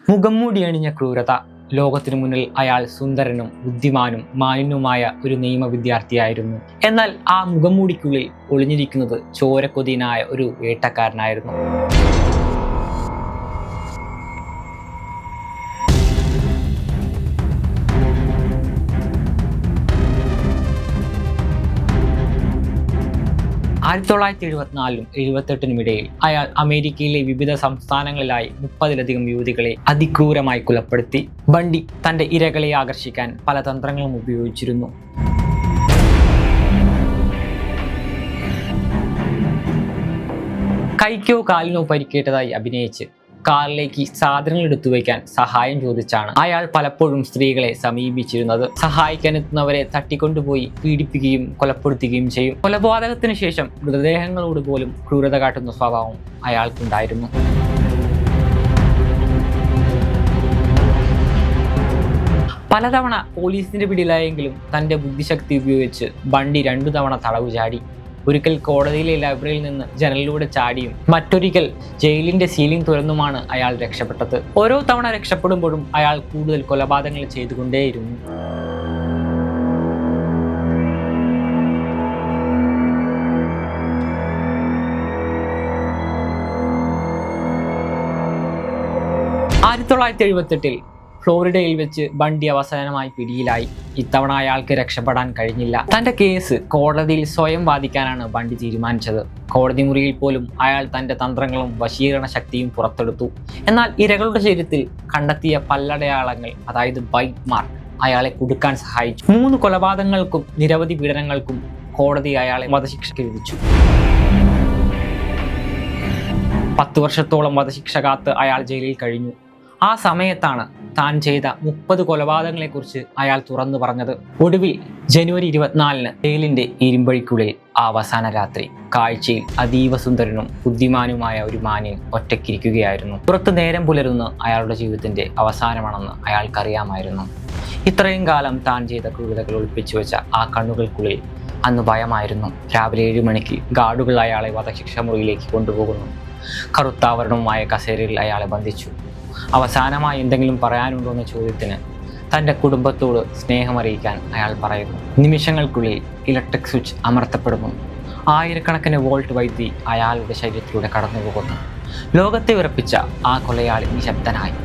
മുഖംമൂടി അണിഞ്ഞ ക്രൂരത. ലോകത്തിനു മുന്നിൽ അയാൾ സുന്ദരനും ബുദ്ധിമാനും മാന്യനുമായ ഒരു നിയമ വിദ്യാർത്ഥിയായിരുന്നു. എന്നാൽ ആ മുഖംമൂടിക്കുള്ളിൽ ഒളിഞ്ഞിരിക്കുന്നത് ചോരക്കൊതിയനായ ഒരു വേട്ടക്കാരനായിരുന്നു. ആയിരത്തി 1974 78 ഇടയിൽ അയാൾ അമേരിക്കയിലെ വിവിധ സംസ്ഥാനങ്ങളിലായി 30-ലധികം യുവതികളെ അതിക്രൂരമായി കൊലപ്പെടുത്തി. ബണ്ടി തന്റെ ഇരകളെ ആകർഷിക്കാൻ പല തന്ത്രങ്ങളും ഉപയോഗിച്ചിരുന്നു. കൈക്കോ കാലിനോ പരിക്കേറ്റതായി അഭിനയിച്ച് കാറിലേക്ക് സാധനങ്ങൾ എടുത്തു വയ്ക്കാൻ സഹായം ചോദിച്ചാണ് അയാൾ പലപ്പോഴും സ്ത്രീകളെ സമീപിച്ചിരുന്നത്. സഹായിക്കാനെത്തുന്നവരെ തട്ടിക്കൊണ്ടുപോയി പീഡിപ്പിക്കുകയും കൊലപ്പെടുത്തുകയും ചെയ്യും. കൊലപാതകത്തിന് ശേഷം മൃതദേഹങ്ങളോട് പോലും ക്രൂരത കാട്ടുന്ന സ്വഭാവം അയാൾക്കുണ്ടായിരുന്നു. പലതവണ പോലീസിന്റെ പിടിയിലായെങ്കിലും തന്റെ ബുദ്ധിശക്തി ഉപയോഗിച്ച് ബണ്ടി 2 തവണ തടവ് ചാടി. ഒരിക്കൽ കോടതിയിലെ ലൈബ്രറിയിൽ നിന്ന് ജനലിലൂടെ ചാടിയും മറ്റൊരിക്കൽ ജയിലിന്റെ സീലിംഗ് തുറന്നുമാണ് അയാൾ രക്ഷപ്പെട്ടത്. ഓരോ തവണ രക്ഷപ്പെടുമ്പോഴും അയാൾ കൂടുതൽ കൊലപാതകങ്ങൾ ചെയ്തുകൊണ്ടേയിരുന്നു. ആയിരത്തി 1978 ഫ്ലോറിഡയിൽ വെച്ച് ബണ്ടി അവസാനമായി പിടിയിലായി. ഇത്തവണ അയാൾക്ക് രക്ഷപ്പെടാൻ കഴിഞ്ഞില്ല. തന്റെ കേസ് കോടതിയിൽ സ്വയം വാദിക്കാനാണ് ബണ്ടി തീരുമാനിച്ചത്. കോടതി മുറിയിൽ പോലും അയാൾ തന്റെ തന്ത്രങ്ങളും വശീകരണ ശക്തിയും പുറത്തെടുത്തു. എന്നാൽ ഇരകളുടെ ശരീരത്തിൽ കണ്ടെത്തിയ പല്ലടയാളങ്ങൾ, അതായത് ബൈറ്റ് മാർക്ക്, അയാളെ കുടുക്കാൻ സഹായിച്ചു. 3 കൊലപാതകങ്ങൾക്കും നിരവധി പീഡനങ്ങൾക്കും കോടതി അയാളെ വധശിക്ഷയ്ക്ക് വിധിച്ചു. 10 വർഷത്തോളം വധശിക്ഷ കാത്ത് അയാൾ ജയിലിൽ കഴിഞ്ഞു. ആ സമയത്താണ് താൻ ചെയ്ത 30 കൊലപാതകങ്ങളെക്കുറിച്ച് അയാൾ തുറന്നു പറഞ്ഞത്. ഒടുവിൽ ജനുവരി 24 ജയിലിന്റെ ഇരുമ്പഴിക്കുള്ളിൽ ആ അവസാന രാത്രി കാഴ്ചയിൽ അതീവ സുന്ദരനും ബുദ്ധിമാനുമായ ഒരു മാന്യൻ ഒറ്റയ്ക്കിരിക്കുകയായിരുന്നു. പുറത്ത് നേരം പുലരുന്ന അയാളുടെ ജീവിതത്തിന്റെ അവസാനമാണെന്ന് അയാൾക്കറിയാമായിരുന്നു. ഇത്രയും കാലം താൻ ചെയ്ത ക്രൂരതകൾ ഒളിപ്പിച്ചു വെച്ച ആ കണ്ണുകൾക്കുള്ളിൽ അന്ന് ഭയമായിരുന്നു. രാവിലെ 7 മണിക്ക് ഗാർഡുകൾ അയാളെ വധശിക്ഷ മുറിയിലേക്ക് കൊണ്ടുപോകുന്നു. കറുത്താവരണവുമായ കസേരയിൽ അയാളെ ബന്ധിച്ചു. അവസാനമായി എന്തെങ്കിലും പറയാനുണ്ടോ എന്ന ചോദ്യത്തിന് തൻ്റെ കുടുംബത്തോട് സ്നേഹമറിയിക്കാൻ അയാൾ പറയുന്നു. നിമിഷങ്ങൾക്കുള്ളിൽ ഇലക്ട്രിക് സ്വിച്ച് അമർത്തപ്പെടുന്നു. ആയിരക്കണക്കിന് വോൾട്ട് വൈദ്യുതി അയാളുടെ ശരീരത്തിലൂടെ കടന്നുപോകുന്നു. ലോകത്തെ വിറപ്പിച്ച ആ കൊലയാളി നിശബ്ദനായി.